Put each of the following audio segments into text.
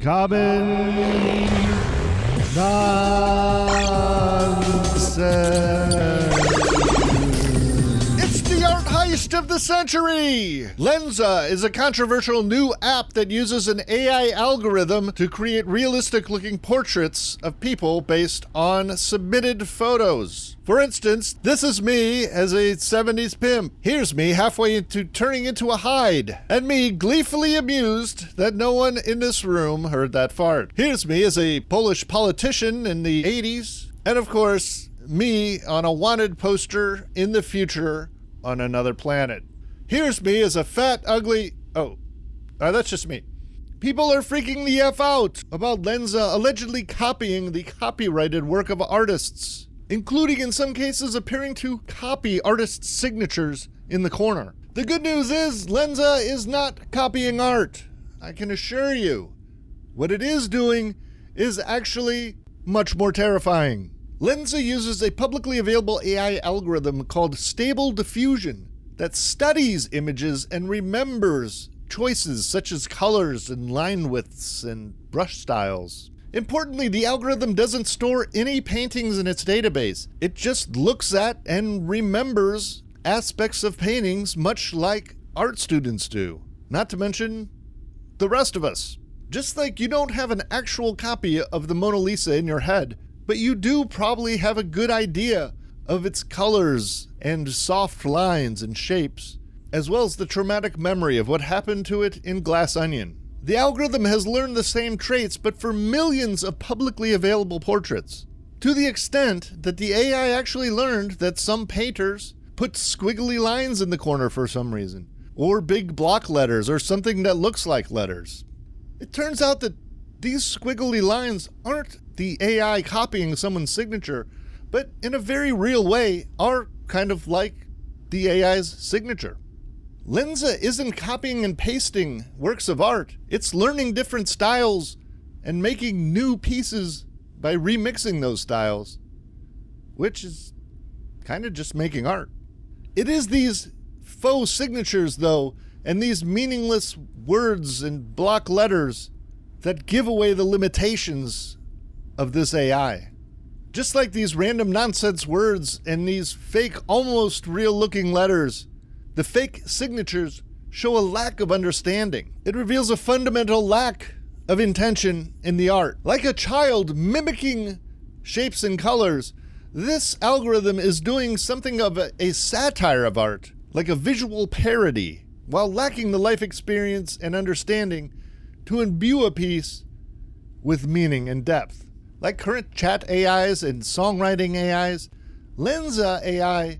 Common nonsense. It's the art heist of the century! Lensa is a controversial new app that uses an AI algorithm to create realistic-looking portraits of people based on submitted photos. For instance, this is me as a 70s pimp. Here's me halfway into turning into a hide, and me gleefully amused that no one in this room heard that fart. Here's me as a Polish politician in the 80s, and of course, me on a wanted poster in the future on another planet. Here's me as a fat, ugly... that's just me. People are freaking the F out about Lensa allegedly copying the copyrighted work of artists, including in some cases appearing to copy artists' signatures in the corner. The good news is Lensa is not copying art. I can assure you. What it is doing is actually much more terrifying. Lensa uses a publicly available AI algorithm called Stable Diffusion that studies images and remembers choices such as colors and line widths and brush styles. Importantly, the algorithm doesn't store any paintings in its database. It just looks at and remembers aspects of paintings much like art students do. Not to mention the rest of us. Just like you don't have an actual copy of the Mona Lisa in your head, but you do probably have a good idea of its colors and soft lines and shapes, as well as the traumatic memory of what happened to it in Glass Onion. The algorithm has learned the same traits, but for millions of publicly available portraits, to the extent that the AI actually learned that some painters put squiggly lines in the corner for some reason, or big block letters, or something that looks like letters. It turns out that these squiggly lines aren't the AI copying someone's signature, but in a very real way are kind of like the AI's signature. Lensa isn't copying and pasting works of art. It's learning different styles and making new pieces by remixing those styles, which is kind of just making art. It is these faux signatures, though, and these meaningless words and block letters that give away the limitations of this AI. Just like these random nonsense words and these fake, almost real-looking letters, the fake signatures show a lack of understanding. It reveals a fundamental lack of intention in the art. Like a child mimicking shapes and colors, this algorithm is doing something of a satire of art, like a visual parody, while lacking the life experience and understanding to imbue a piece with meaning and depth. Like current chat AIs and songwriting AIs, Lensa AI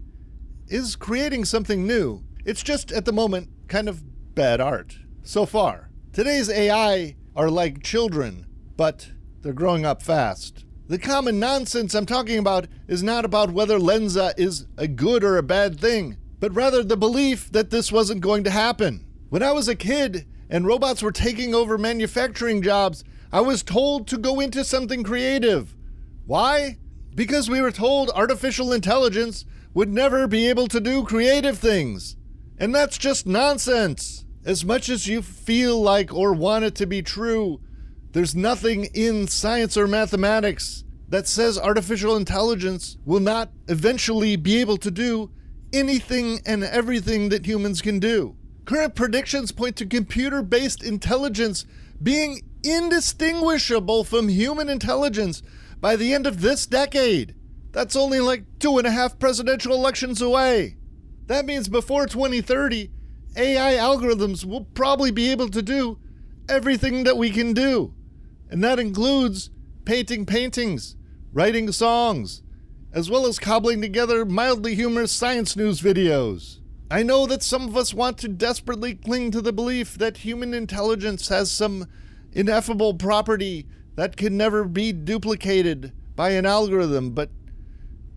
is creating something new. It's just, at the moment, kind of bad art. So far. Today's AI are like children, but they're growing up fast. The common nonsense I'm talking about is not about whether Lensa is a good or a bad thing, but rather the belief that this wasn't going to happen. When I was a kid and robots were taking over manufacturing jobs, I was told to go into something creative. Why? Because we were told artificial intelligence would never be able to do creative things. And that's just nonsense. As much as you feel like or want it to be true, there's nothing in science or mathematics that says artificial intelligence will not eventually be able to do anything and everything that humans can do. Current predictions point to computer-based intelligence being indistinguishable from human intelligence by the end of this decade. That's only like 2.5 presidential elections away. That means before 2030, AI algorithms will probably be able to do everything that we can do. And that includes painting paintings, writing songs, as well as cobbling together mildly humorous science news videos. I know that some of us want to desperately cling to the belief that human intelligence has some ineffable property that can never be duplicated by an algorithm, but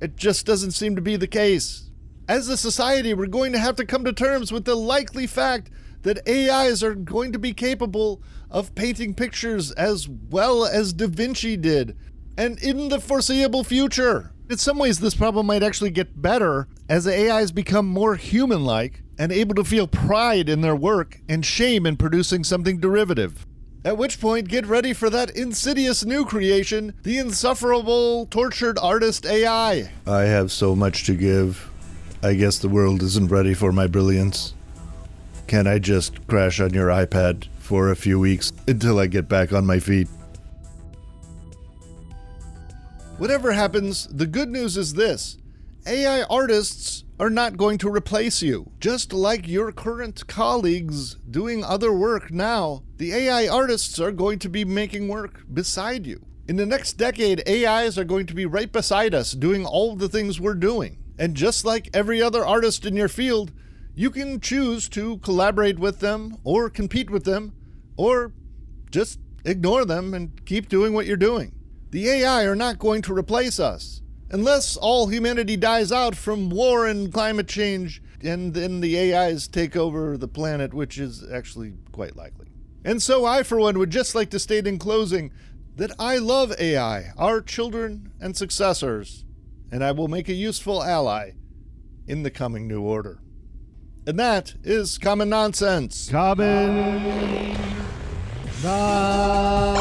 it just doesn't seem to be the case. As a society, we're going to have to come to terms with the likely fact that AIs are going to be capable of painting pictures as well as Da Vinci did, and in the foreseeable future. In some ways, this problem might actually get better as AIs become more human-like and able to feel pride in their work and shame in producing something derivative. At which point, get ready for that insidious new creation, the insufferable, tortured artist AI. I have so much to give. I guess the world isn't ready for my brilliance. Can I just crash on your iPad for a few weeks until I get back on my feet? Whatever happens, the good news is this. AI artists are not going to replace you. Just like your current colleagues doing other work now, the AI artists are going to be making work beside you. In the next decade, AIs are going to be right beside us doing all the things we're doing. And just like every other artist in your field, you can choose to collaborate with them or compete with them or just ignore them and keep doing what you're doing. The AI are not going to replace us. Unless all humanity dies out from war and climate change, and then the AIs take over the planet, which is actually quite likely. And so I, for one, would just like to state in closing that I love AI, our children and successors, and I will make a useful ally in the coming new order. And that is Common Nonsense. Common Nonsense.